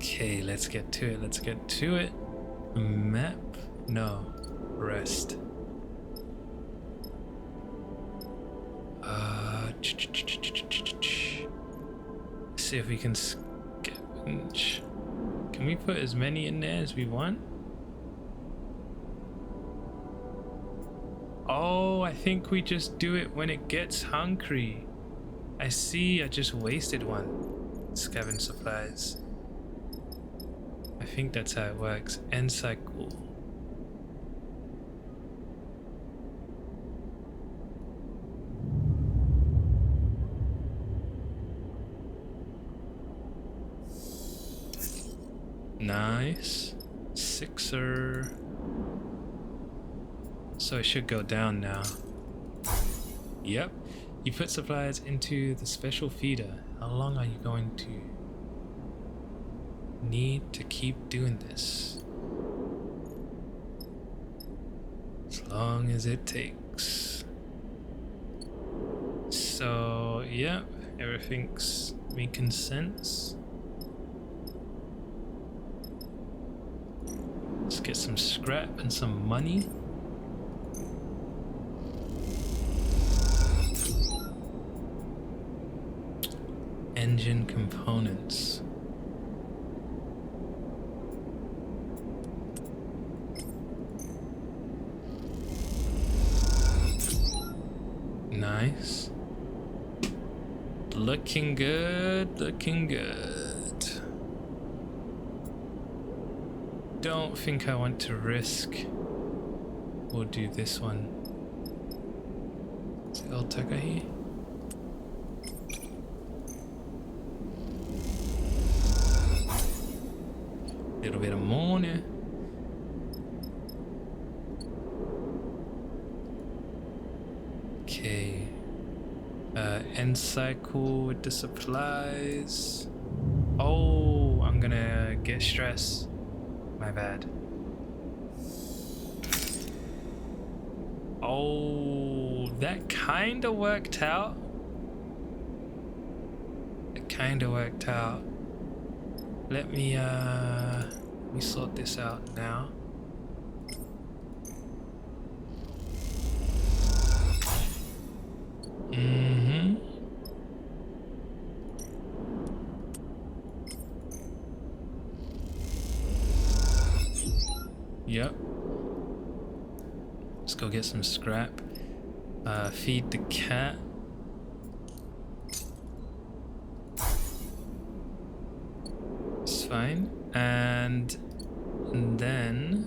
Okay, let's get to it. Let's get to it. Map? No. Rest. See if we can scavenge. Can we put as many in there as we want? Oh, I think we just do it when it gets hungry. I see, I just wasted one. Scavenge supplies. I think that's how it works. End cycle. Nice. Sixer. So it should go down now. Yep. You put supplies into the special feeder. How long are you going to need to keep doing this? As long as it takes. So, yep. Everything's making sense. Let's get some scrap and some money. Engine components. Nice. Looking good, looking good. Don't think I want to risk. We'll do this one. Is it El Takahi? Little bit of morning. Okay. End cycle with the supplies. Oh, I'm gonna get stressed. My bad. Oh, that kinda worked out. It kinda worked out. Let me sort this out now. Yep. Let's go get some scrap. Feed the cat. It's fine. And then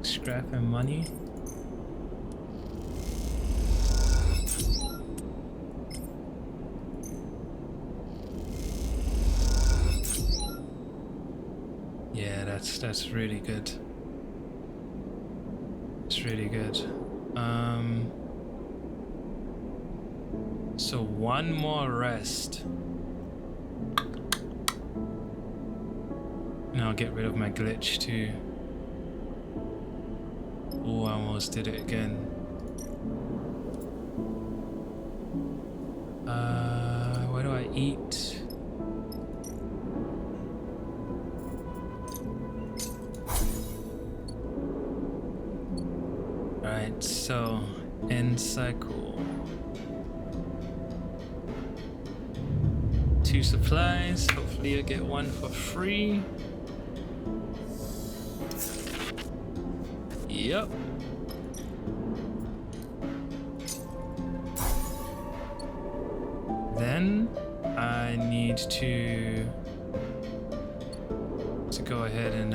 scrap and money. Yeah, that's really good. It's really good. So one more rest. And I'll get rid of my glitch too. Oh, I almost did it again. Where do I eat? Alright, so end cycle. 2 supplies. Hopefully I get 1 for free. Yep. Then I need to go ahead and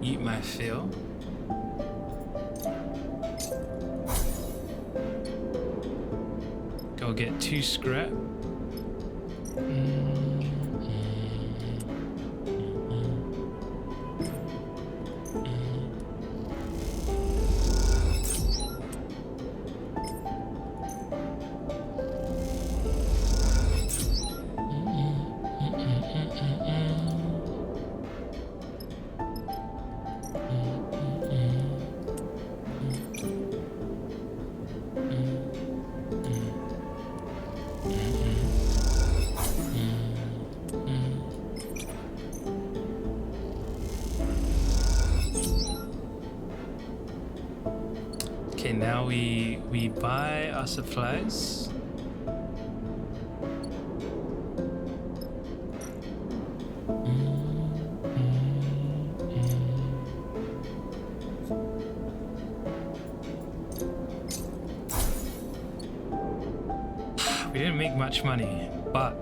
eat my fill. Go get 2 scrap. Okay, now we buy our supplies. We didn't make much money, but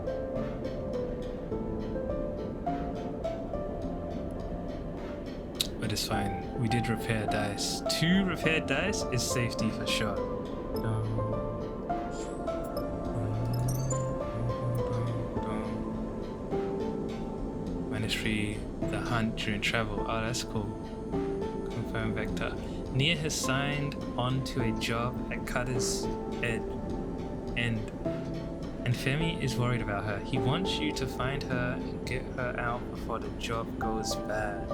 it's fine. We did repair dice. 2 repaired dice is safety for sure. -3 the hunt during travel. Oh, that's cool. Confirm vector. Nia has signed on to a job at Cutter's End. And Femi is worried about her. He wants you to find her and get her out before the job goes bad.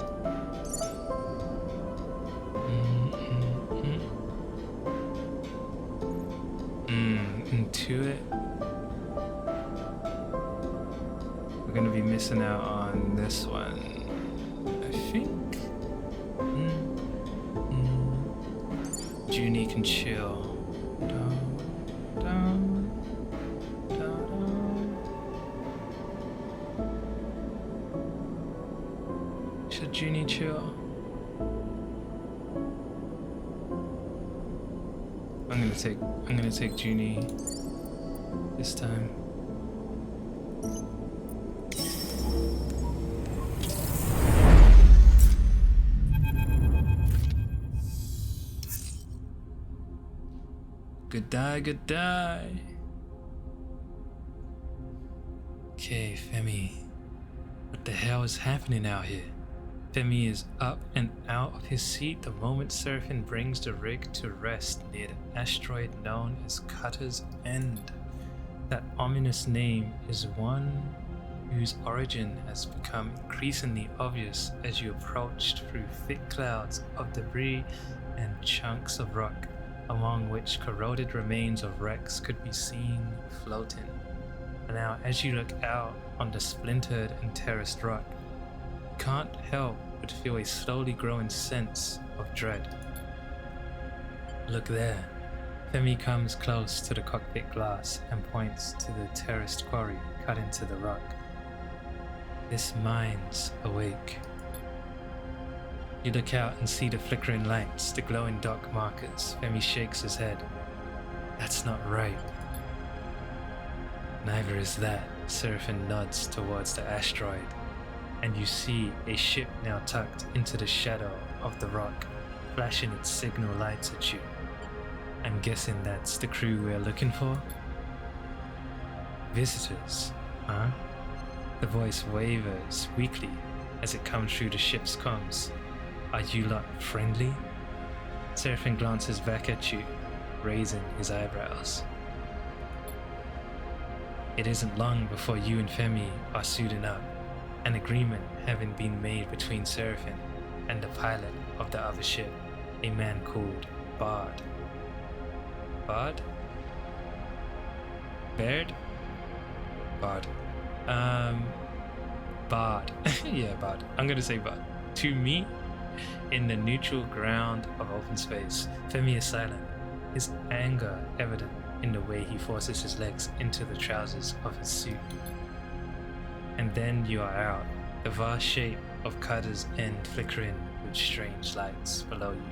Intuit. We're gonna be missing out on this one, I think. Junie can chill. Should Junie chill? I'm gonna take Junie this time. Good die. Okay, Femi. What the hell is happening out here? Femi is up and out of his seat the moment Seraphin brings the rig to rest near the asteroid known as Cutter's End. That ominous name is one whose origin has become increasingly obvious as you approached through thick clouds of debris and chunks of rock, among which corroded remains of wrecks could be seen floating. And now, as you look out on the splintered and terraced rock, you can't help but feel a slowly growing sense of dread. Look there. Femi comes close to the cockpit glass and points to the terraced quarry cut into the rock. This mine's awake. You look out and see the flickering lights, the glowing dock markers. Femi shakes his head. That's not right. Neither is that. Seraphin nods towards the asteroid, and you see a ship now tucked into the shadow of the rock, flashing its signal lights at you. I'm guessing that's the crew we're looking for? Visitors, huh? The voice wavers weakly as it comes through the ship's comms. Are you lot friendly? Seraphin glances back at you, raising his eyebrows. It isn't long before you and Femi are suiting up, an agreement having been made between Seraphin and the pilot of the other ship, a man called Bard. Bard? Baird? Bard. Bard. Yeah, Bard. I'm gonna say Bard. To meet in the neutral ground of open space. Femi is silent, his anger evident in the way he forces his legs into the trousers of his suit. And then you are out, the vast shape of Cutter's End flickering with strange lights below you,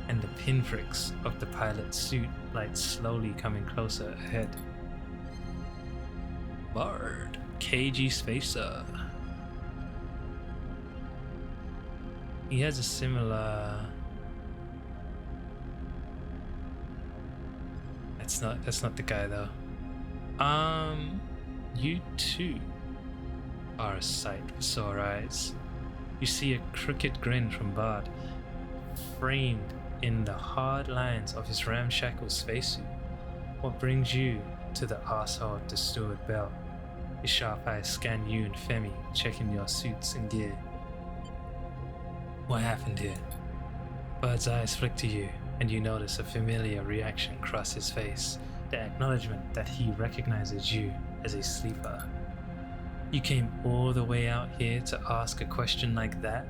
and the pinpricks of the pilot's suit lights slowly coming closer ahead. Bard, KG Spacer. He has a similar... That's not the guy though. You too are a sight for sore eyes. You see a crooked grin from Bard, framed in the hard lines of his ramshackle spacesuit. What brings you to the arsehole of the steward belt? His sharp eyes scan you and Femi, checking your suits and gear. What happened here? Bard's eyes flick to you, and you notice a familiar reaction cross his face, the acknowledgement that he recognizes you as a sleeper. You came all the way out here to ask a question like that?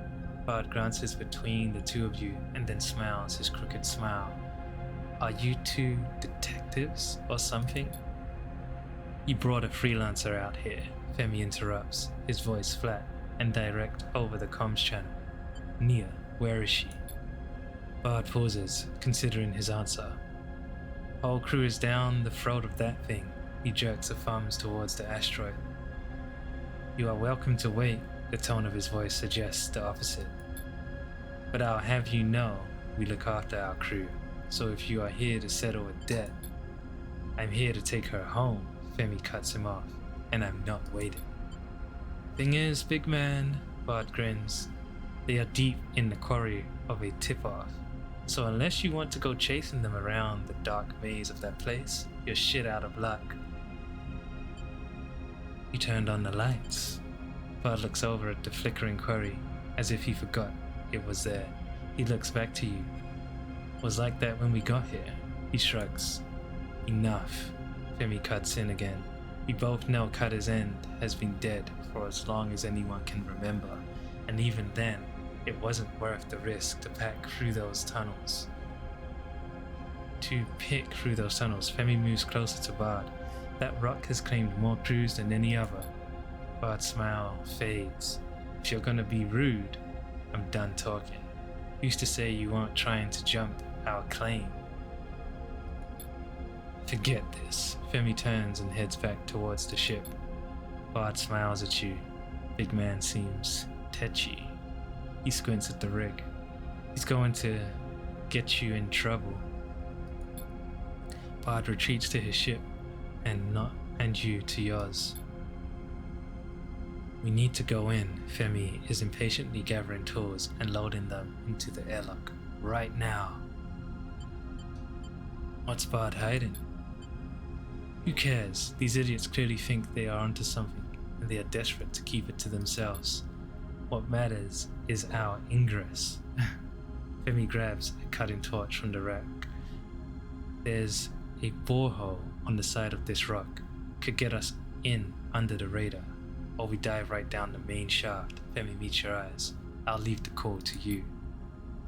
Bard glances between the two of you and then smiles his crooked smile. Are you two detectives or something? You brought a freelancer out here, Femi interrupts, his voice flat and direct over the comms channel. Nia, where is she? Bard pauses, considering his answer. Whole crew is down the throat of that thing. He jerks the thumbs towards the asteroid. You are welcome to wait, the tone of his voice suggests the opposite. But I'll have you know, we look after our crew, so if you are here to settle a debt, I'm here to take her home, Femi cuts him off, and I'm not waiting. Thing is, big man, Bart grins, they are deep in the quarry of a tip-off, so unless you want to go chasing them around the dark maze of that place, you're shit out of luck. You turned on the lights. Bart looks over at the flickering quarry, as if he forgot it was there. He looks back to you. Was like that when we got here. He shrugs. Enough. Femi cuts in again. We both know Cutter's End has been dead for as long as anyone can remember, and even then, it wasn't worth the risk to pack through those tunnels. Femi moves closer to Bard. That rock has claimed more crews than any other. Bard's smile fades. If you're gonna be rude, I'm done talking. Used to say you weren't trying to jump our claim. Forget this. Femi turns and heads back towards the ship. Bard smiles at you. Big man seems tetchy. He squints at the rig. He's going to get you in trouble. Bard retreats to his ship and you to yours. We need to go in. Femi is impatiently gathering tools and loading them into the airlock. Right now. What's Bard hiding? Who cares? These idiots clearly think they are onto something, and they are desperate to keep it to themselves. What matters is our ingress. Femi grabs a cutting torch from the rack. There's a borehole on the side of this rock. Could get us in under the radar. Or we dive right down the main shaft. Femi meets your eyes. I'll leave the call to you.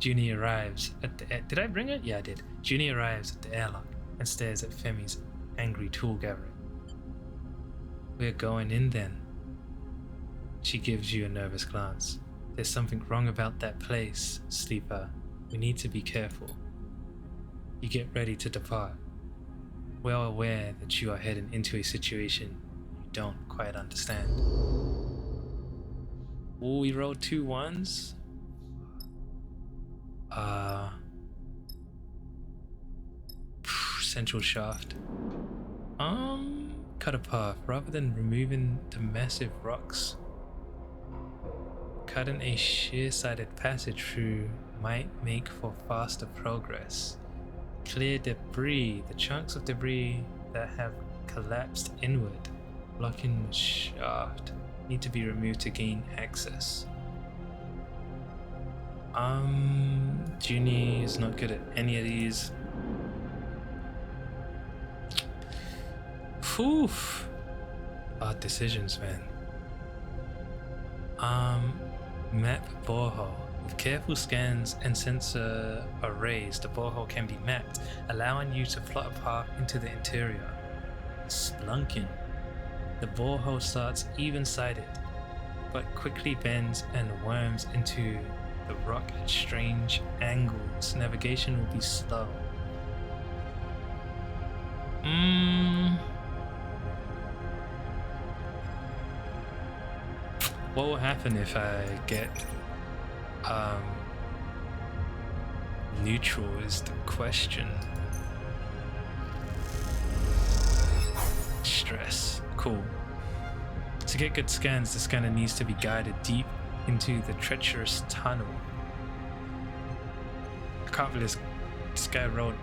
Junie arrives at the... Did I bring it? Yeah, I did. Junie arrives at the airlock and stares at Femi's angry tool gathering. We're going in then. She gives you a nervous glance. There's something wrong about that place, Sleeper. We need to be careful. You get ready to depart, well aware that you are heading into a situation you don't quite understand. Oh, we rolled 2 1s? Central shaft. Cut a path. Rather than removing the massive rocks, cutting a sheer-sided passage through might make for faster progress. Clear debris. The chunks of debris that have collapsed inward, blocking the shaft, need to be removed to gain access. Junie is not good at any of these. Oof. Hard decisions, man. Map borehole. With careful scans and sensor arrays, the borehole can be mapped, allowing you to plot a path into the interior. Splunking. The borehole starts even-sided, but quickly bends and worms into the rock at strange angles. Navigation will be slow. What will happen if I get neutral is the question. Stress. Cool. To get good scans, the scanner needs to be guided deep into the treacherous tunnel. I can't believe this guy rolled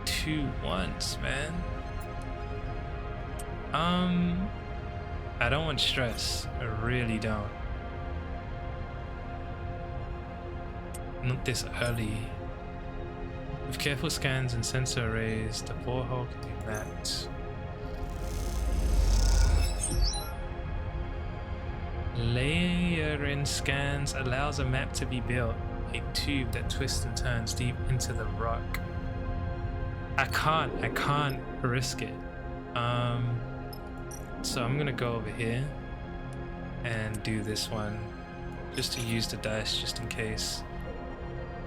2 1s, man. I don't want stress. I really don't. Not this early. With careful scans and sensor arrays, the borehole can be mapped. Layering scans allows a map to be built. A tube that twists and turns deep into the rock. I can't risk it. So I'm gonna go over here and do this one just to use the dice just in case.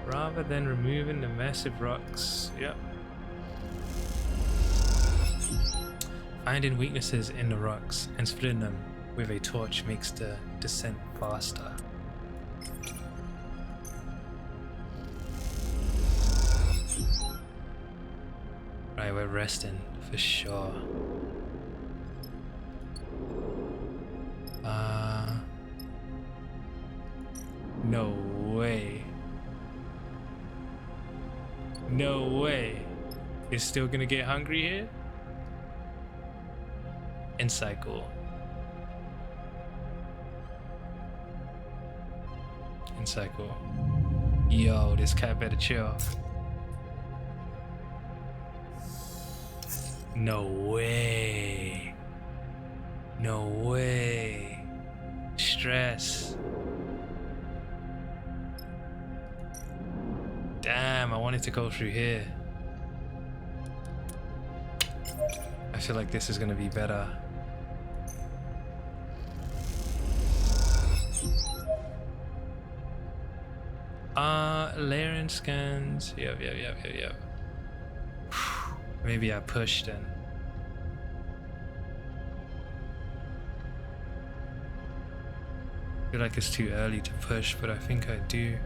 Rather than removing the massive rocks. Yep. Finding weaknesses in the rocks and splitting them with a torch makes the descent faster. Right, we're resting for sure. No way. No way. It's still gonna get hungry here? And cycle. And cycle. Yo, this cat better chill. No way. No way. Stress. Damn, I wanted to go through here. I feel like this is gonna be better. Layering scans. Yep. Maybe I pushed then. I feel like it's too early to push, but I think I do.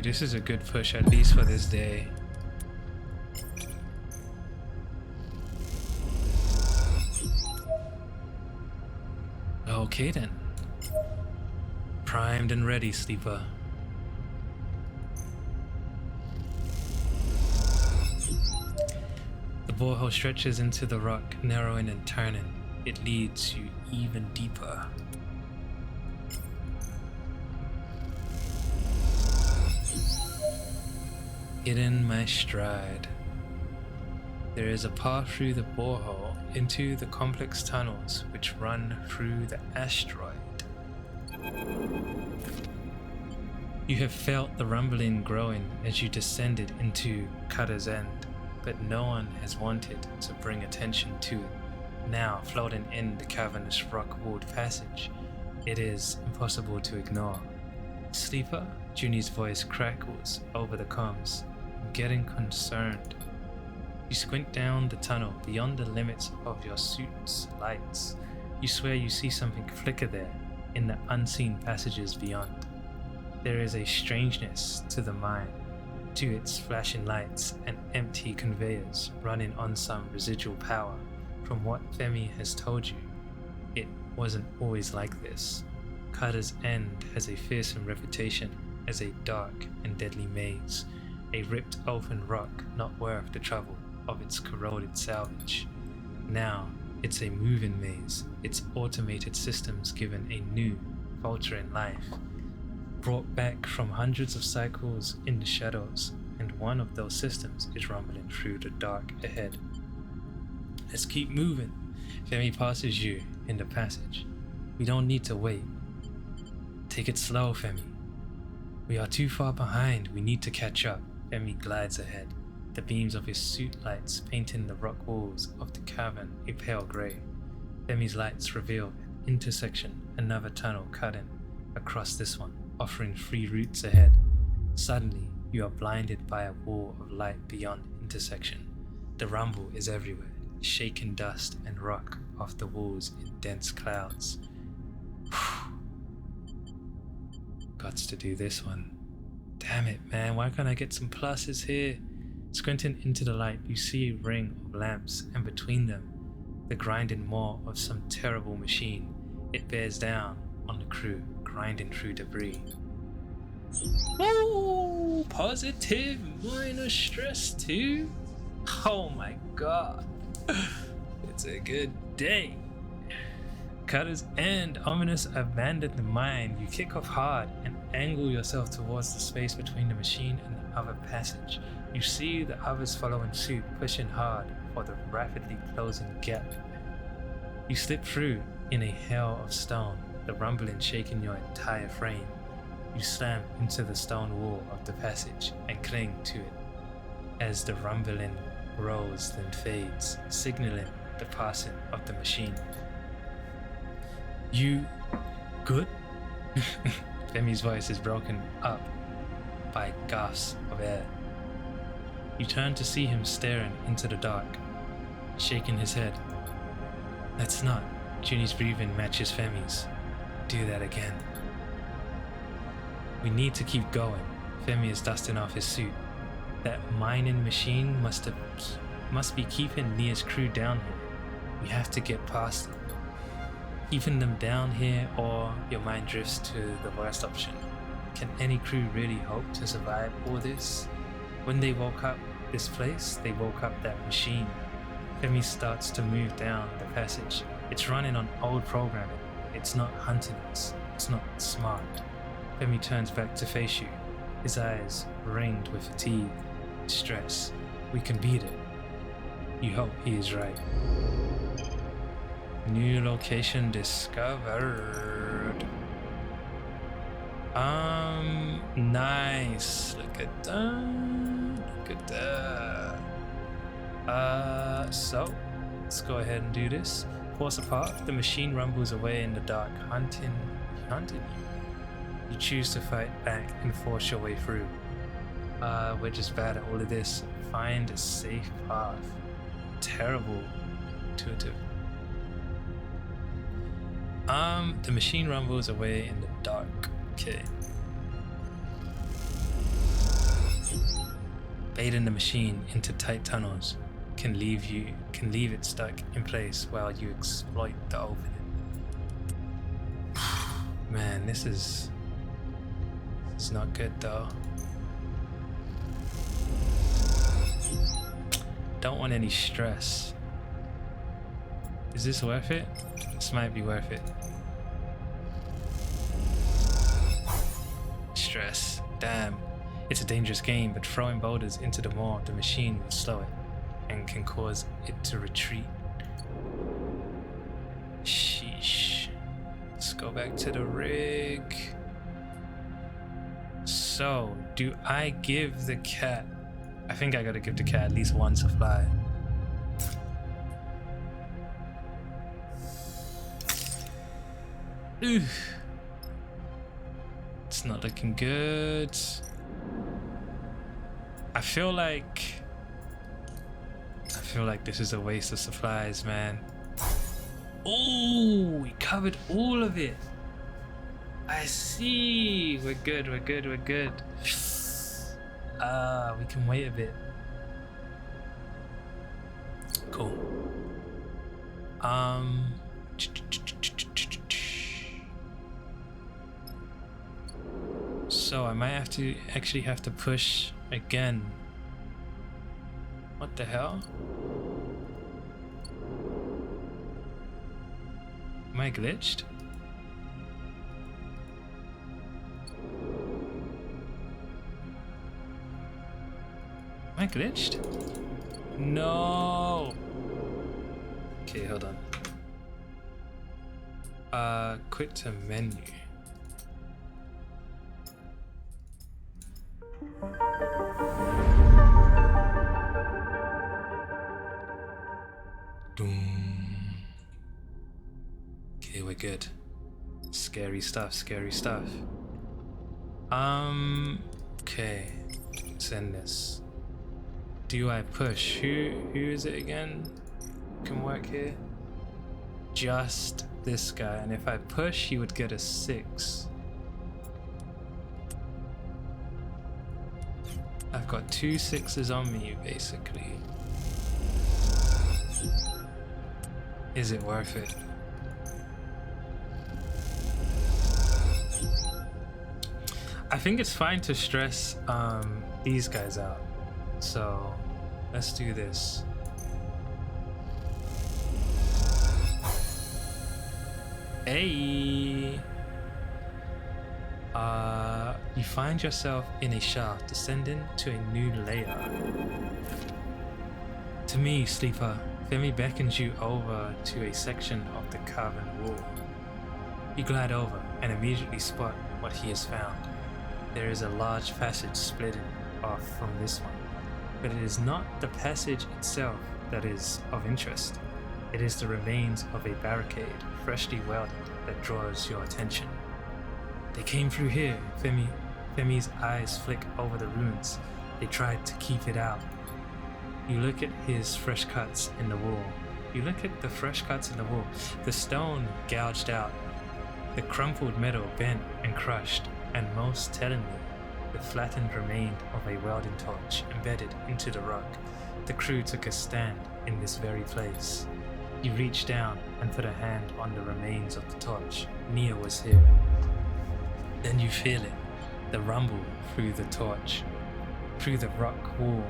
This is a good push, at least for this day. Okay then. Primed and ready, sleeper. The borehole stretches into the rock, narrowing and turning. It leads you even deeper. Hidden my stride. There is a path through the borehole into the complex tunnels which run through the asteroid. You have felt the rumbling growing as you descended into Cutter's End, but no one has wanted to bring attention to it. Now floating in the cavernous rock-walled passage, it is impossible to ignore. Sleeper? Junie's voice crackles over the comms. I'm getting concerned. You squint down the tunnel beyond the limits of your suit's lights. You swear you see something flicker there in the unseen passages beyond. There is a strangeness to the mine, to its flashing lights and empty conveyors running on some residual power. From what Femi has told you, it wasn't always like this. Cutter's End has a fearsome reputation as a dark and deadly maze, a ripped open rock not worth the trouble of its corroded salvage. Now it's a moving maze, its automated systems given a new, faltering life, brought back from hundreds of cycles in the shadows, and one of those systems is rumbling through the dark ahead. Let's keep moving. Femi passes you in the passage. We don't need to wait. Take it slow, Femi. We are too far behind. We need to catch up. Femi glides ahead, the beams of his suit lights painting the rock walls of the cavern a pale grey. Femi's lights reveal an intersection, another tunnel cutting across this one, offering free routes ahead. Suddenly, you are blinded by a wall of light beyond intersection. The rumble is everywhere, shaking dust and rock off the walls in dense clouds. Gots to do this one. Damn it, man, why can't I get some pluses here? Squinting into the light, you see a ring of lamps, and between them, the grinding maw of some terrible machine. It bears down on the crew, grinding through debris. Oh, positive minus stress too? Oh my god. It's a good day. Cutter's End, ominous abandoned the mine. You kick off hard and angle yourself towards the space between the machine and the other passage. You see the others following suit, pushing hard for the rapidly closing gap. You slip through in a hail of stone, the rumbling shaking your entire frame. You slam into the stone wall of the passage and cling to it as the rumbling grows then fades, signaling the passing of the machine. You good? Femi's voice is broken up by gasps of air. You turn to see him staring into the dark, shaking his head. That's not. Junie's breathing matches Femi's. Do that again. We need to keep going. Femi is dusting off his suit. That mining machine must be keeping Nia's crew down here. We have to get past it. Keeping them down here, or your mind drifts to the worst option. Can any crew really hope to survive all this? When they woke up this place, they woke up that machine. Femi starts to move down the passage. It's running on old programming. It's not hunting us. It's not smart. Femi turns back to face you, his eyes ringed with fatigue, stress. We can beat it. You hope he is right. New location discovered. Nice. Look at that. Look at that. So, let's go ahead and do this. Force apart, the machine rumbles away in the dark, hunting you. You choose to fight back and force your way through. We're just bad at all of this. Find a safe path. Terrible. Intuitive. The machine rumbles away in the dark. Okay. Baiting the machine into tight tunnels can leave it stuck in place while you exploit the opening. Man, this is not good though. Don't want any stress. Is this worth it? This might be worth it. Stress. Damn. It's a dangerous game, but throwing boulders into the maw of the machine will slow it and can cause it to retreat. Sheesh. Let's go back to the rig. So, do I give the cat... I think I gotta give the cat at least one supply. Oof. It's not looking good. I feel like this is a waste of supplies, man. Oh, we covered all of it. I see. We're good. We can wait a bit. Cool. So I might have to push again. What the hell? Am I glitched? Am I glitched? No. Okay, hold on. Quit to menu. Okay, we're good. Scary stuff. Okay. Let's end this. Do I push? Who is it again? Can work here? Just this guy. And if I push, he would get a 6. I've got 2 6s on me, basically. Is it worth it? I think it's fine to stress these guys out. So let's do this. Hey! You find yourself in a shaft descending to a new layer. To me, sleeper, Femi beckons you over to a section of the carven wall. You glide over and immediately spot what he has found. There is a large passage splitting off from this one, but it is not the passage itself that is of interest. It is the remains of a barricade, freshly welded, that draws your attention. They came through here. Femi's eyes flick over the ruins. They tried to keep it out. You look at his fresh cuts in the wall. The stone gouged out, the crumpled metal bent and crushed, and most tellingly, the flattened remain of a welding torch embedded into the rock. The crew took a stand in this very place. You reach down and put a hand on the remains of the torch. Nia was here. Then you feel it, the rumble through the torch, through the rock wall.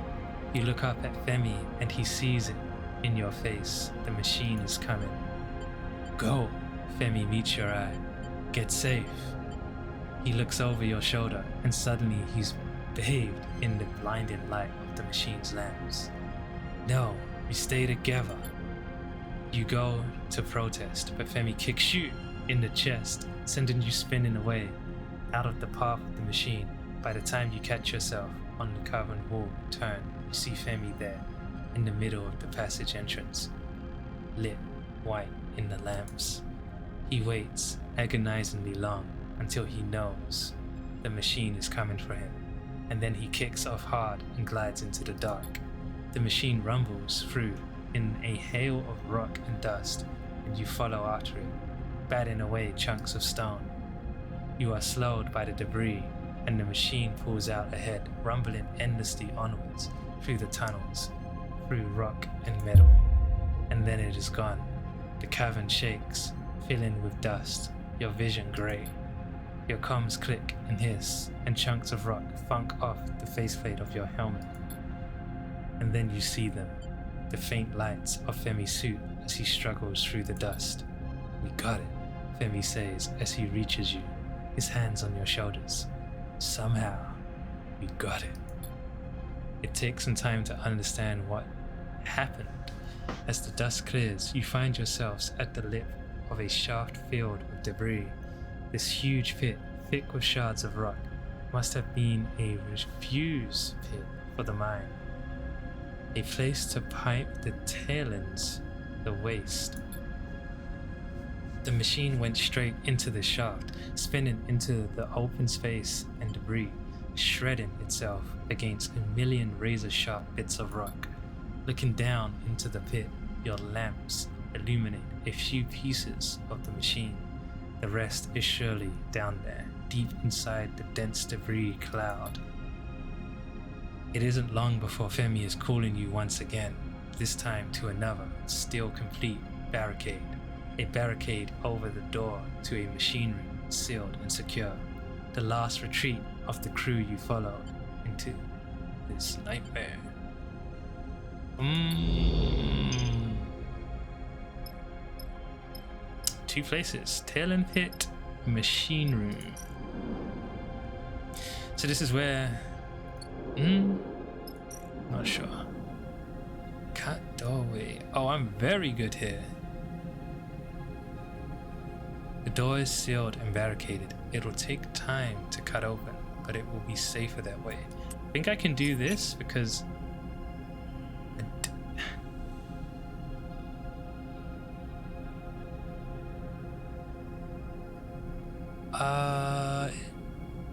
You look up at Femi and he sees it in your face. The machine is coming. Go! Femi meets your eye. Get safe. He looks over your shoulder and suddenly he's bathed in the blinding light of the machine's lamps. No, we stay together. You go to protest, but Femi kicks you in the chest, sending you spinning away, out of the path of the machine. By the time you catch yourself on the carven wall, turn, you see Femi there, in the middle of the passage entrance, lit white in the lamps. He waits agonizingly long until he knows the machine is coming for him, and then he kicks off hard and glides into the dark. The machine rumbles through in a hail of rock and dust, and you follow after it, batting away chunks of stone. You are slowed by the debris, and the machine pulls out ahead, rumbling endlessly onwards through the tunnels, through rock and metal, and then it is gone. The cavern shakes, filling with dust, your vision grey. Your comms click and hiss, and chunks of rock funk off the faceplate of your helmet. And then you see them, the faint lights of Femi's suit as he struggles through the dust. We got it, Femi says as he reaches you, his hands on your shoulders. Somehow, we got it. It takes some time to understand what happened. As the dust clears, you find yourselves at the lip of a shaft filled with debris. This huge pit, thick with shards of rock, must have been a refuse pit for the mine. A place to pipe the tailings, the waste. The machine went straight into the shaft, spinning into the open space and debris, shredding itself against a million razor-sharp bits of rock. Looking down into the pit, your lamps illuminate a few pieces of the machine. The rest is surely down there, deep inside the dense debris cloud. It isn't long before Femi is calling you once again, this time to another, still complete barricade. A barricade over the door to a machine room, sealed and secure. The last retreat of the crew you followed into this nightmare. Two places, Tailend Pit, machine room. So this is where... not sure. Cut doorway. Oh, I'm very good here. The door is sealed and barricaded. It will take time to cut open, but it will be safer that way. I think I can do this because...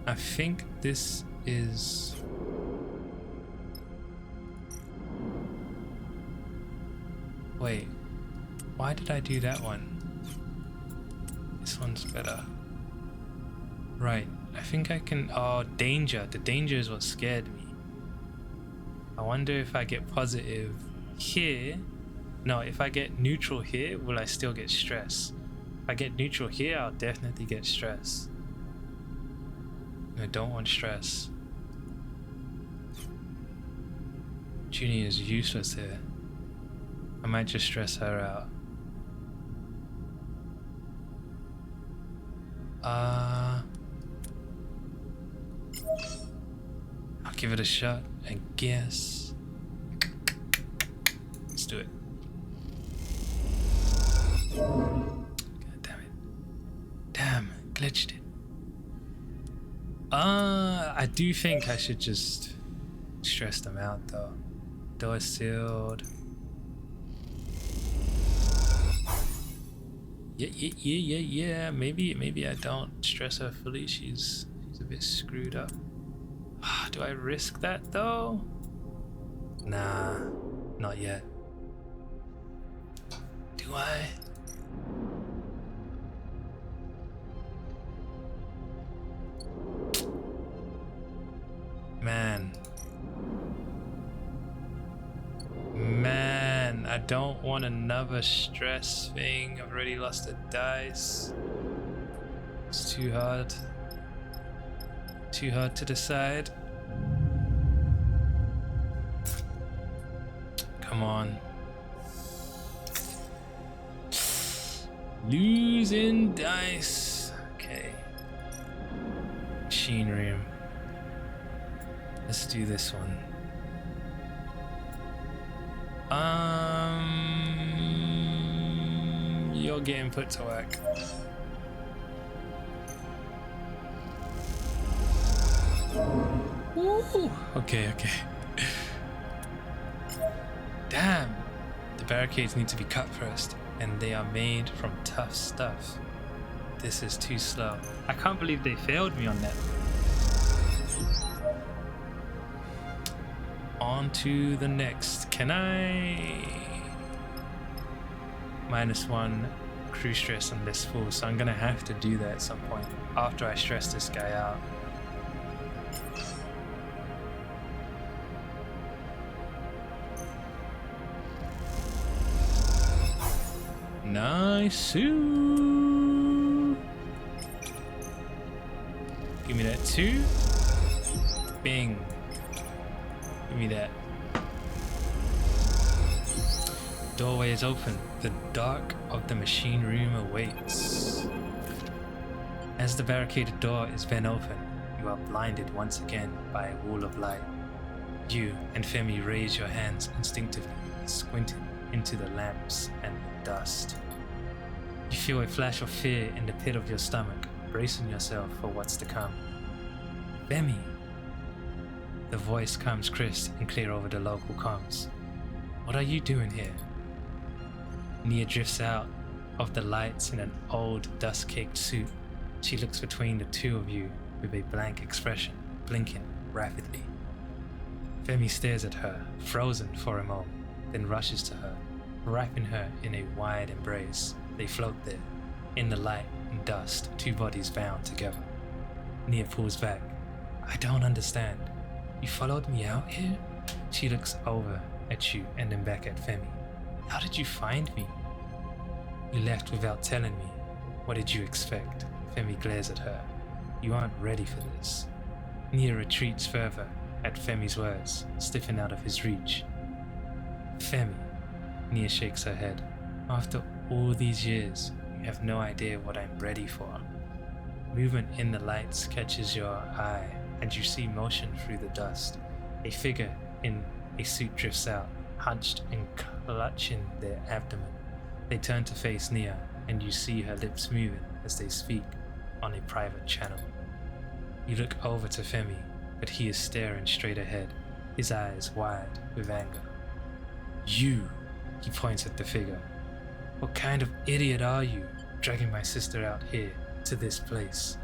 I think this is... Wait, why did I do that one? This one's better. Right, I think I can... Oh, danger. The danger is what scared me. I wonder if I get positive here. No, if I get neutral here, will I still get stress? If I get neutral here, I'll definitely get stress. I don't want stress. Junie is useless here. I might just stress her out. I'll give it a shot, I guess. Let's do it. God damn it. Damn, glitched it. I do think I should just stress them out though. Door sealed. Yeah. Maybe I don't stress her fully. She's a bit screwed up. Do I risk that though? Nah, not yet. Do I? Man, I don't want another stress thing. I've already lost a dice. It's too hard. Too hard to decide. Come on. Losing dice. Okay. Machine room. Let's do this one. You're getting put to work. Woo! Okay. Damn! The barricades need to be cut first, and they are made from tough stuff. This is too slow. I can't believe they failed me on that. On to the next. Can I... -1 crew stress on this fool, so I'm gonna have to do that at some point after I stress this guy out. Nice. Give me that 2. Bing. Give me that. Doorway is open. The dark of the machine room awaits. As the barricaded door is then open, you are blinded once again by a wall of light. You and Femi raise your hands instinctively, squinting into the lamps and the dust. You feel a flash of fear in the pit of your stomach, bracing yourself for what's to come. Femi! The voice comes crisp and clear over the local comms. What are you doing here? Nia drifts out of the lights in an old, dust-caked suit. She looks between the two of you with a blank expression, blinking rapidly. Femi stares at her, frozen for a moment, then rushes to her, wrapping her in a wide embrace. They float there, in the light and dust, two bodies bound together. Nia pulls back. I don't understand. You followed me out here? She looks over at you and then back at Femi. How did you find me? You left without telling me. What did you expect? Femi glares at her. You aren't ready for this. Nia retreats further at Femi's words, stiffing out of his reach. Femi, Nia shakes her head. After all these years, you have no idea what I'm ready for. Movement in the lights catches your eye, and you see motion through the dust. A figure in a suit drifts out, hunched and clutching their abdomen. They turn to face Nia, and you see her lips moving as they speak on a private channel. You look over to Femi, but he is staring straight ahead, his eyes wide with anger. You, he points at the figure. What kind of idiot are you, dragging my sister out here to this place?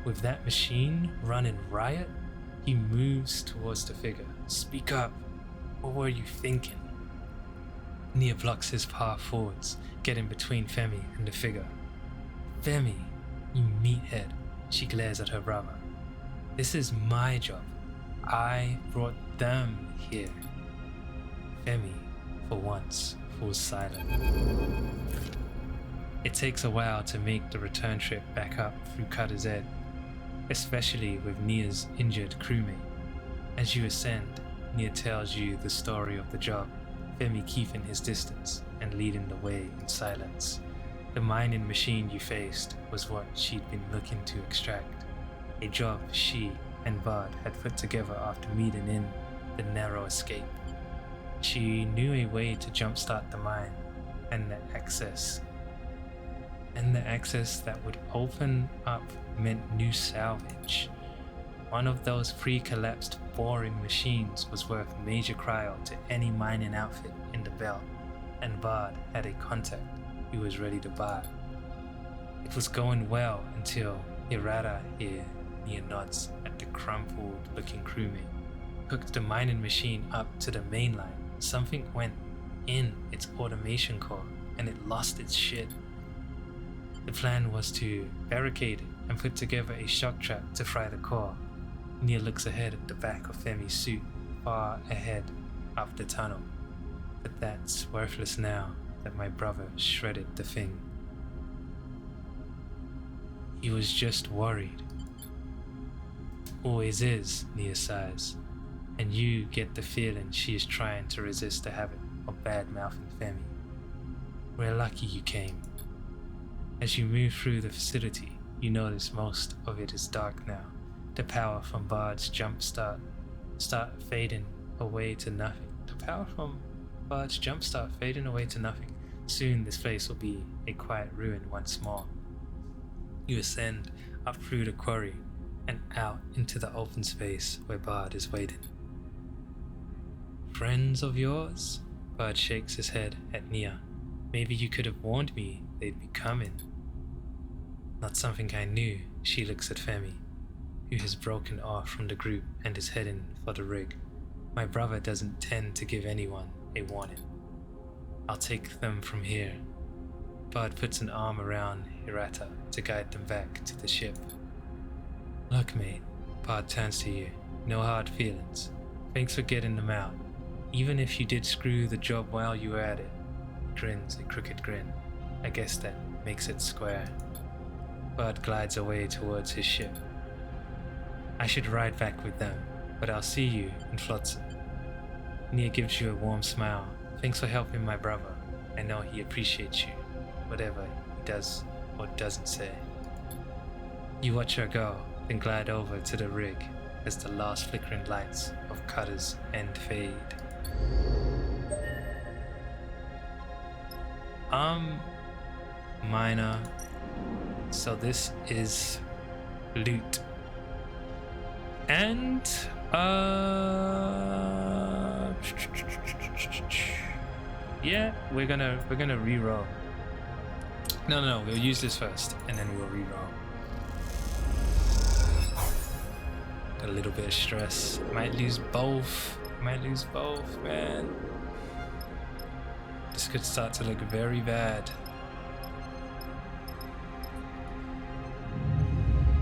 With that machine running riot, he moves towards the figure. Speak up. What were you thinking? Nia blocks his path forwards, getting between Femi and the figure. Femi, you meathead, she glares at her brother. This is my job. I brought them here. Femi, for once, falls silent. It takes a while to make the return trip back up through Cutter's Ed, especially with Nia's injured crewmate. As you ascend, Nia tells you the story of the job, Femi keeping his distance and leading the way in silence. The mining machine you faced was what she'd been looking to extract, a job she and Bud had put together after meeting in the narrow escape. She knew a way to jumpstart the mine and the access that would open up meant new salvage. One of those pre-collapsed boring machines was worth major cryo to any mining outfit in the belt, and Bard had a contact who was ready to buy. It was going well until Hirata here near nods at the crumpled-looking crewmate. Hooked the mining machine up to the main line. Something went in its automation core and it lost its shit. The plan was to barricade it and put together a shock trap to fry the core. Nia looks ahead at the back of Femi's suit, far ahead of the tunnel. But that's worthless now that my brother shredded the thing. He was just worried. Always is, Nia sighs, and you get the feeling she is trying to resist the habit of bad-mouthing Femi. We're lucky you came. As you move through the facility, you notice most of it is dark now. The power from Bard's jump start fading away to nothing. Soon this place will be a quiet ruin once more. You ascend up through the quarry and out into the open space where Bard is waiting. Friends of yours? Bard shakes his head at Nia. Maybe you could have warned me they'd be coming. Not something I knew. She looks at Femi, who has broken off from the group and is heading for the rig. My brother doesn't tend to give anyone a warning. I'll take them from here. Bard puts an arm around Hirata to guide them back to the ship. Look, mate, Bard turns to you. No hard feelings. Thanks for getting them out. Even if you did screw the job while you were at it. Grins a crooked grin. I guess that makes it square. Bard glides away towards his ship. I should ride back with them, but I'll see you in Flotsam. Nia gives you a warm smile. Thanks for helping my brother. I know he appreciates you, whatever he does or doesn't say. You watch her go, then glide over to the rig as the last flickering lights of Cutter's end fade. Minor. So this is loot. And yeah, we're gonna re-roll. No, we'll use this first and then we'll re-roll. Got a little bit of stress. Might lose both, man. This could start to look very bad.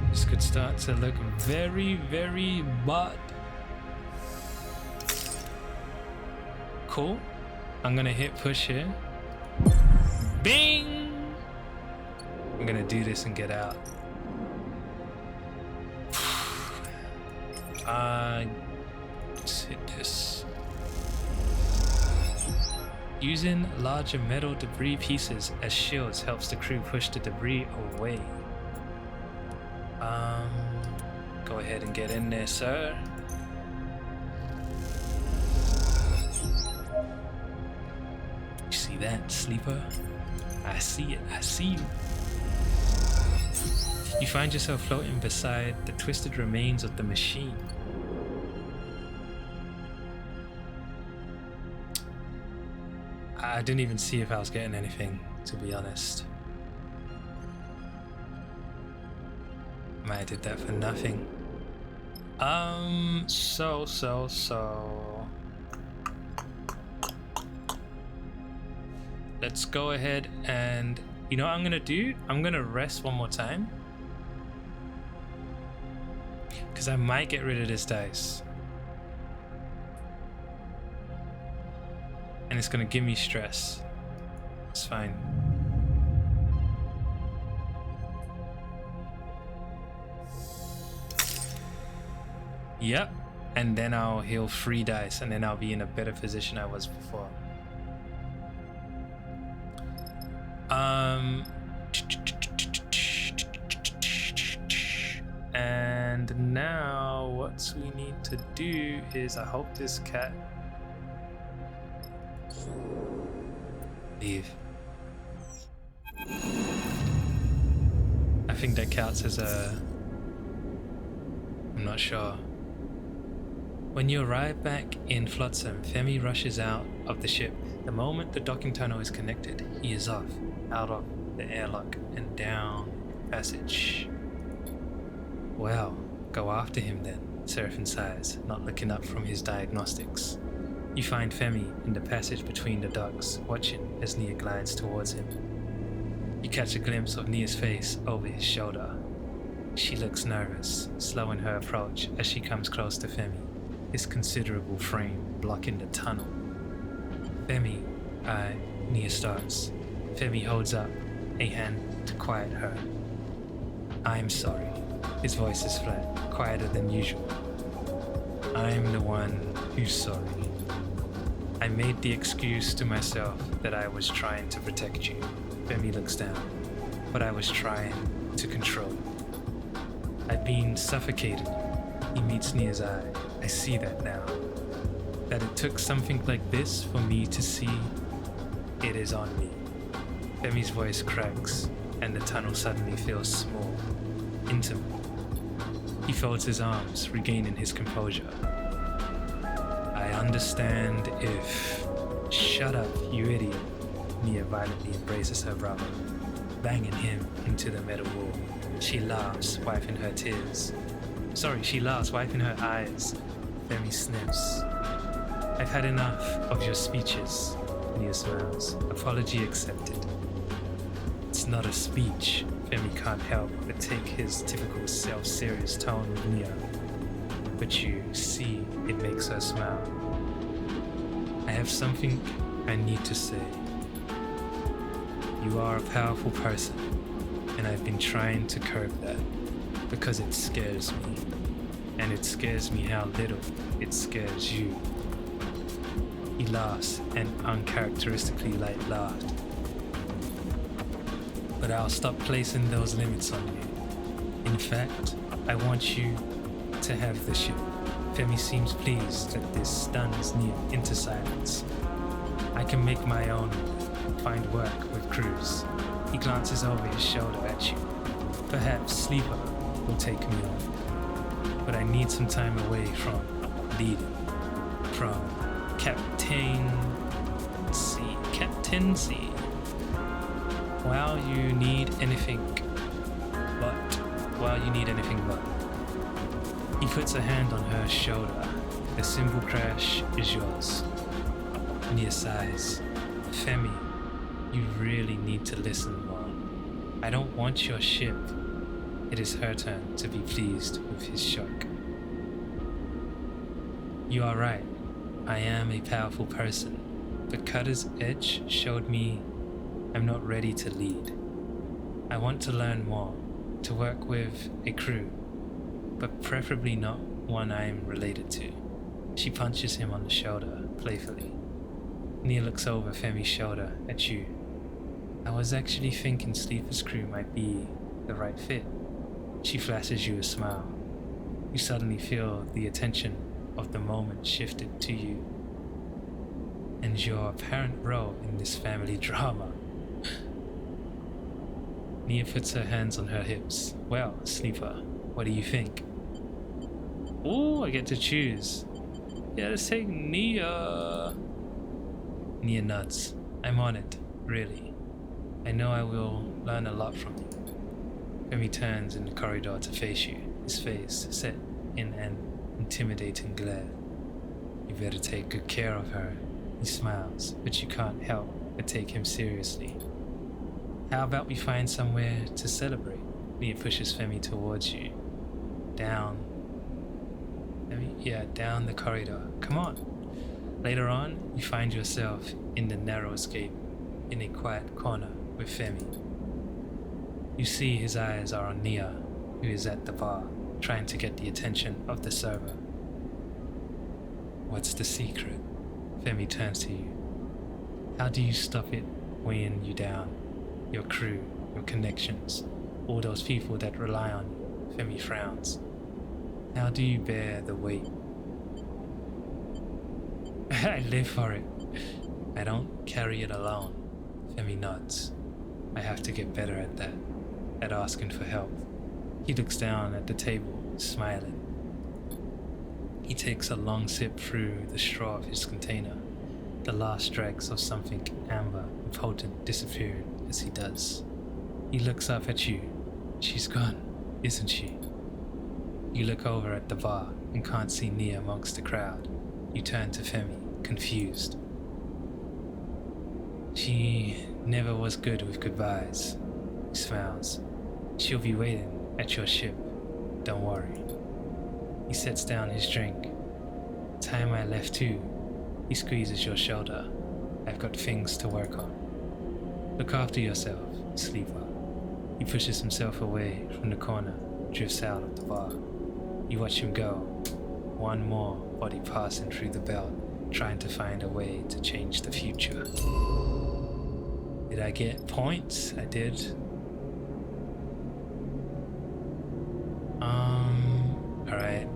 This could start to look very, very bad. Cool. I'm gonna hit push here. Bing! I'm gonna do this and get out. Let's hit this. Using larger metal debris pieces as shields helps the crew push the debris away. Go ahead and get in there, sir. You see that, sleeper? I see it, I see you. You find yourself floating beside the twisted remains of the machine. I didn't even see if I was getting anything, to be honest. Might have did that for nothing. So. Let's go ahead and, you know what I'm gonna do? I'm gonna rest one more time. Because I might get rid of this dice. And it's gonna give me stress. It's fine. Yep, and then I'll heal 3 dice and then I'll be in a better position I was before. And now what we need to do is, I hope this cat leave. I think that counts as a I'm not sure. When you arrive back in Flotsam, Femi rushes out of the ship. The moment the docking tunnel is connected, he is off, out of the airlock and down the passage. Well, go after him then, Seraphin sighs, not looking up from his diagnostics. You find Femi in the passage between the docks, watching as Nia glides towards him. You catch a glimpse of Nia's face over his shoulder. She looks nervous, slow in her approach as she comes close to Femi, his considerable frame blocking the tunnel. Femi, Nia starts. Femi holds up a hand to quiet her. I'm sorry. His voice is flat, quieter than usual. I'm the one who's sorry. I made the excuse to myself that I was trying to protect you. Femi looks down, but I was trying to control. I've been suffocated. He meets Nia's eye. I see that now. That it took something like this for me to see it is on me. Femi's voice cracks, and the tunnel suddenly feels small, intimate. He folds his arms, regaining his composure. I understand if... Shut up, you idiot. Nia violently embraces her brother, banging him into the metal wall. She laughs, wiping her tears. She laughs, wiping her eyes. Femi sniffs. I've had enough of your speeches, Nia smiles. Apology accepted. It's not a speech. Femi can't help but take his typical self-serious tone with Nia. But you see, it makes her smile. I have something I need to say. You are a powerful person, and I've been trying to curb that because it scares me. And it scares me how little it scares you. He laughs, an uncharacteristically light laugh. But I'll stop placing those limits on you. In fact, I want you to have the ship. Femi seems pleased that this stuns Nia into silence. I can make my own, find work with crews. He glances over his shoulder at you. Perhaps Sleeper will take me on. But I need some time away from leading, from captaincy. While you need anything but. He puts a hand on her shoulder. The cymbal crash is yours. Nia sighs. Femi, you really need to listen more. I don't want your ship. It is her turn to be pleased with his shock. You are right. I am a powerful person. But Cutter's Edge showed me I'm not ready to lead. I want to learn more, to work with a crew, but preferably not one I am related to. She punches him on the shoulder, playfully. Nia looks over Femi's shoulder at you. I was actually thinking Sleeper's crew might be the right fit. She flashes you a smile. You suddenly feel the attention of the moment shifted to you, and your apparent role in this family drama. Nia puts her hands on her hips. Well, Sleeper, what do you think? Ooh, I get to choose. Yeah, let's take Nia. Nia nods. I'm on it, really. I know I will learn a lot from you. Femi turns in the corridor to face you, his face set in an intimidating glare. You better take good care of her. He smiles, but you can't help but take him seriously. How about we find somewhere to celebrate? Nia pushes Femi towards you. Down the corridor. Come on. Later on, you find yourself in the narrow escape, in a quiet corner with Femi. You see his eyes are on Nia, who is at the bar, trying to get the attention of the server. What's the secret? Femi turns to you. How do you stop it weighing you down? Your crew, your connections, all those people that rely on you. Femi frowns. How do you bear the weight? I live for it. I don't carry it alone. Femi nods. I have to get better at that, at asking for help. He looks down at the table, smiling. He takes a long sip through the straw of his container, the last dregs of something amber and potent disappearing as he does. He looks up at you. She's gone, isn't she? You look over at the bar and can't see Nia amongst the crowd. You turn to Femi, confused. She never was good with goodbyes. He smiles. She'll be waiting at your ship. Don't worry. He sets down his drink. Time I left too. He squeezes your shoulder. I've got things to work on. Look after yourself, sleeper. He pushes himself away from the corner, drifts out of the bar. You watch him go. One more body passing through the belt, trying to find a way to change the future. Did I get points? I did. Alright.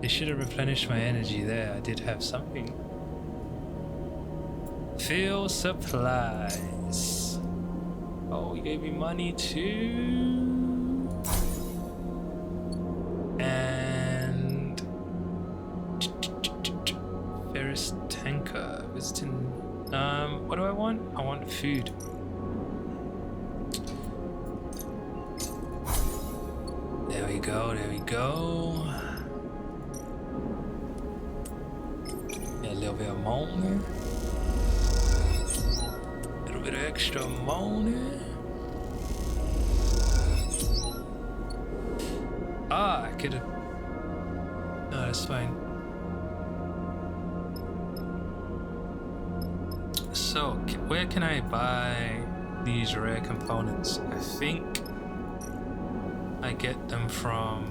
They should have replenished my energy there. I did have something. Fill supplies. Oh, he gave me money too. And Ferris tanker visiting. What do I want? I want food. There we go, there we go. Get a little bit of money. A little bit of extra money. Ah, I could have. No, that's fine. So, where can I buy these rare components? I think I get them from...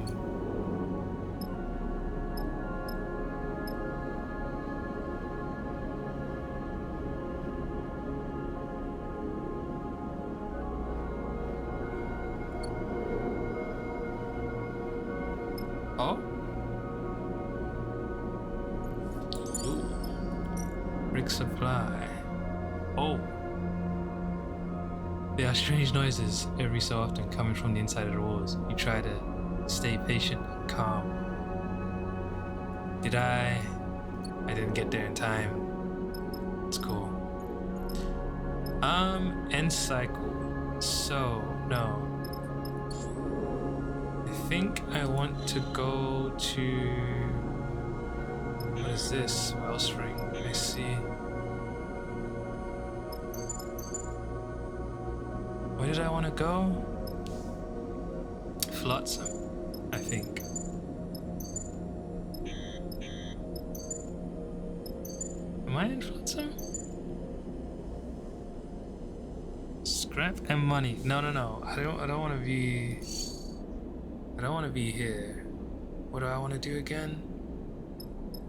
Oh? Ooh. Rig supply. Oh. There are strange noises every so often coming from the inside of the walls. You try to stay patient and calm. I didn't get there in time. It's cool. End cycle. So, no. I think I want to go to... What is this? Wellspring. Let me see. Where did I want to go? Flotsam, I think. Am I in Flotsam? Scrap and money. No. I don't want to be... I don't want to be here. What do I want to do again?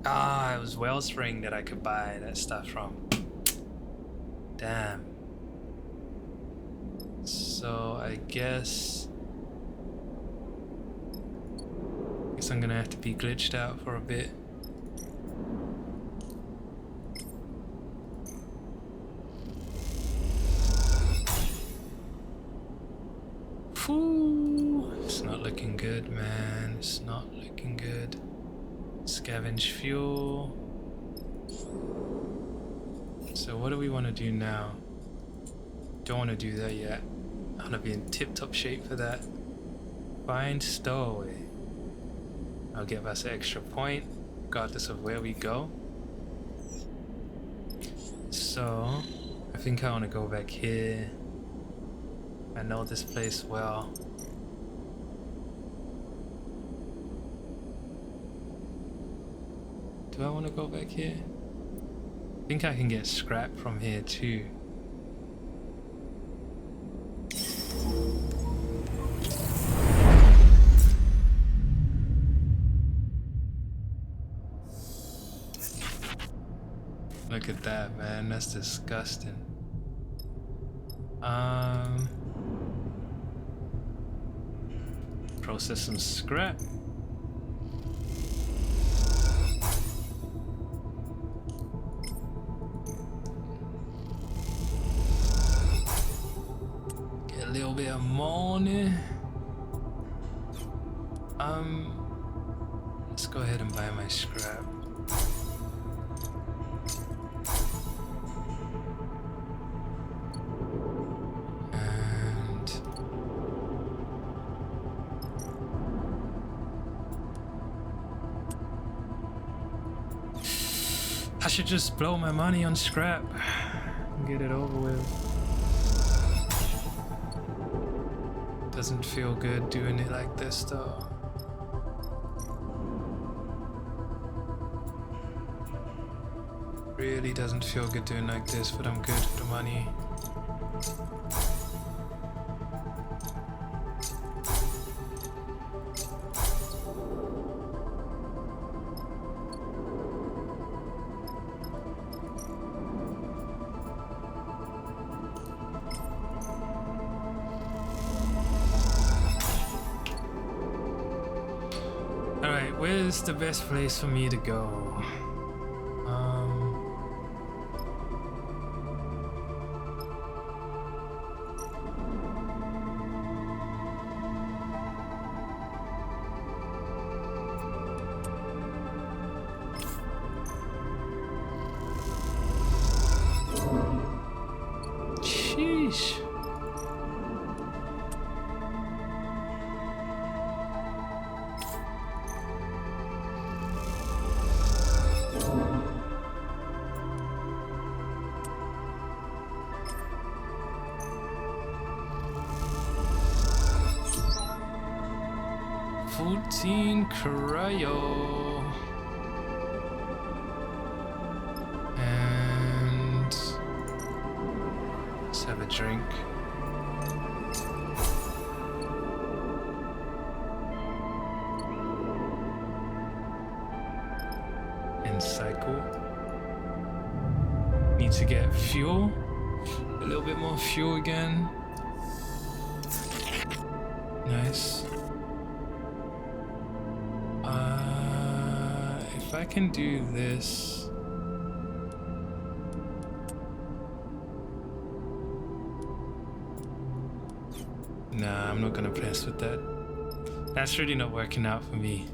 Ah, it was Wellspring that I could buy that stuff from. Damn. So I guess I'm gonna have to be glitched out for a bit. Whew. It's not looking good, man. It's not looking good. Scavenge fuel. So what do we want to do now? Don't want to do that yet. I want to be in tip-top shape for that. Find stowaway. I'll give us an extra point, regardless of where we go. So, I think I want to go back here. I know this place well. Do I want to go back here? I think I can get scrap from here too. Look at that, man. That's disgusting. Process some scrap. Get a little bit of money. Let's go ahead and buy my scrap. And I should just blow my money on scrap and get it over with. Doesn't feel good doing it like this though. Really doesn't feel good doing like this, but I'm good with the money. Alright, where's the best place for me to go? Sheesh. Cryo. And let's have a drink. And cycle. Need to get fuel. A little bit more fuel again. Nice. If I can do this. Nah, I'm not gonna mess with that. That's really not working out for me.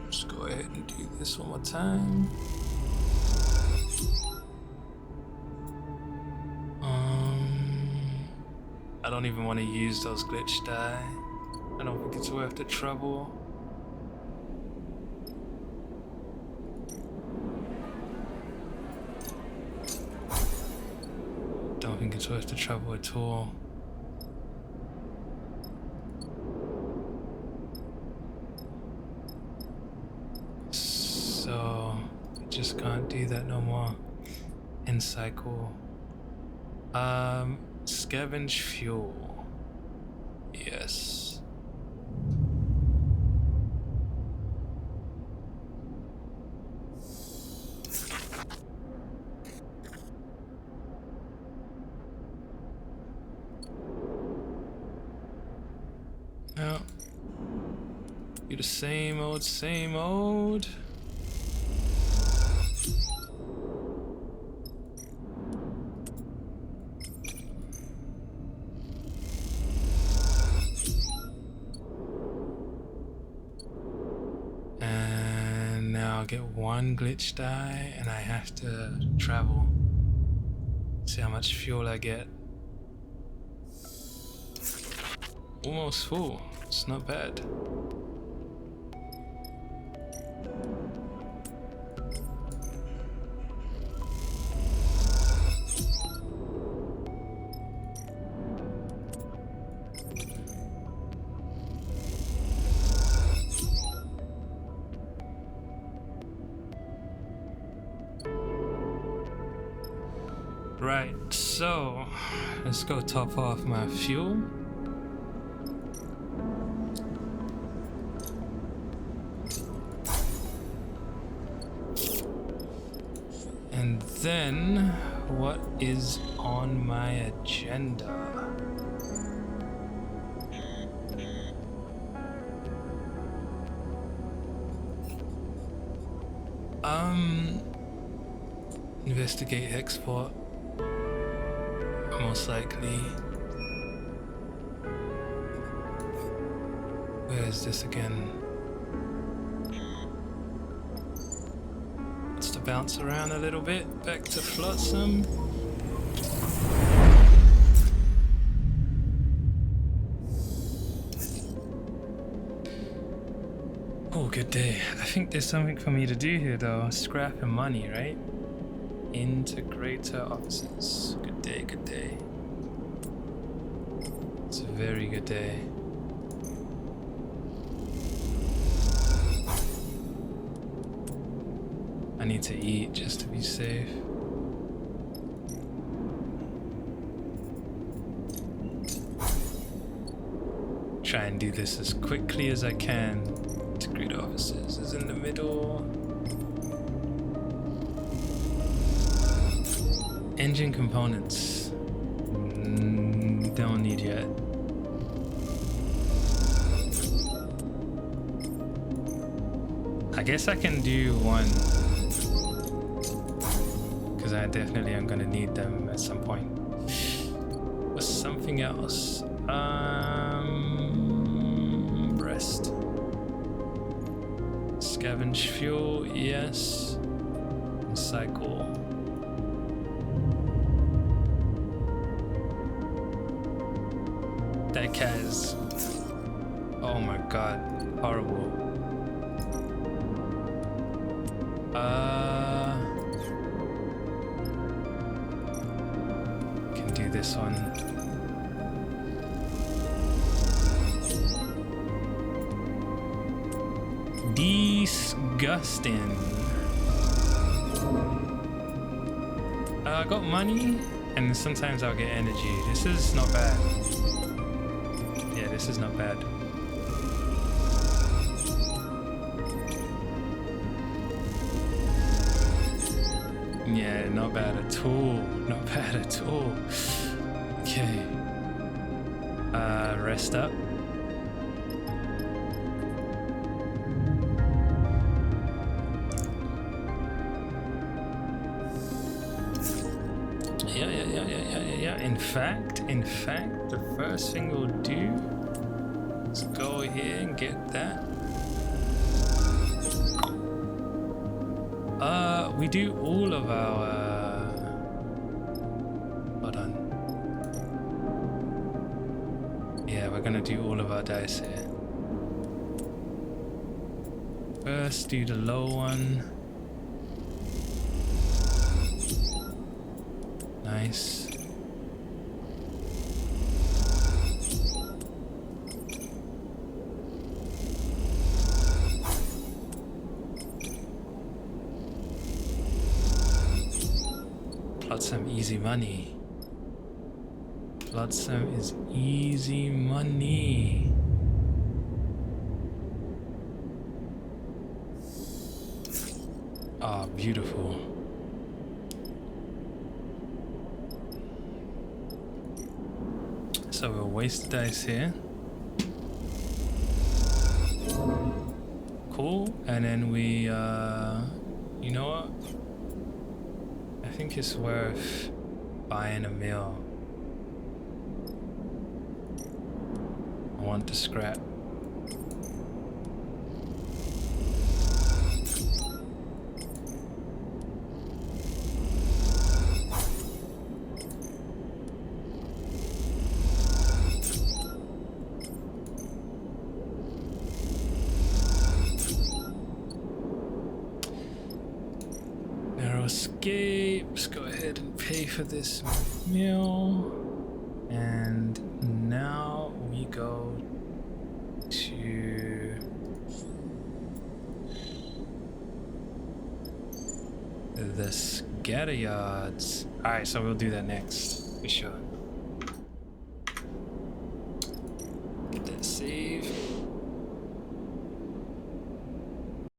Let's go ahead and do this one more time. I don't even want to use those glitch die. I don't think it's worth the trouble. Don't think it's worth the trouble at all. So I just can't do that no more. End cycle. Scavenge fuel. Yes. Now, do the same old, same old. Get one glitch die and I have to travel. See how much fuel I get. Almost full. It's not bad. Right, so let's go top off my fuel. And then, what is on my agenda? Investigate export. Most likely. Where is this again? Let's to bounce around a little bit. Back to Flotsam. Oh, good day. I think there's something for me to do here though. Scrap and money, right? Integrator offices. Good day, good day. It's a very good day. I need to eat just to be safe. Try and do this as quickly as I can. Integrator offices is in the middle. Engine components. Don't need yet. I guess I can do one. Because I definitely am going to need them at some point. What's something else? Rest. Scavenge fuel, yes. And cycle. Diecast. Oh my god, horrible. Can do this one. Disgusting. I got money, and sometimes I'll get energy. This is not bad. Yeah, this is not bad. Yeah, not bad at all. Not bad at all. Okay. Rest up. Yeah. In fact, the first thing we'll do is go here and get that. We do all of our. Hold on. Yeah, we're gonna do all of our dice here. First, do the low one. Nice. Flotsam easy money. Flotsam is easy money. Ah, beautiful. So we'll waste the dice here. Cool. And then we, you know what? I think it's worth buying a mill. I want the scrap. Escapes. Go ahead and pay for this meal. And now we go to the scatter yards. Alright, so we'll do that next for sure.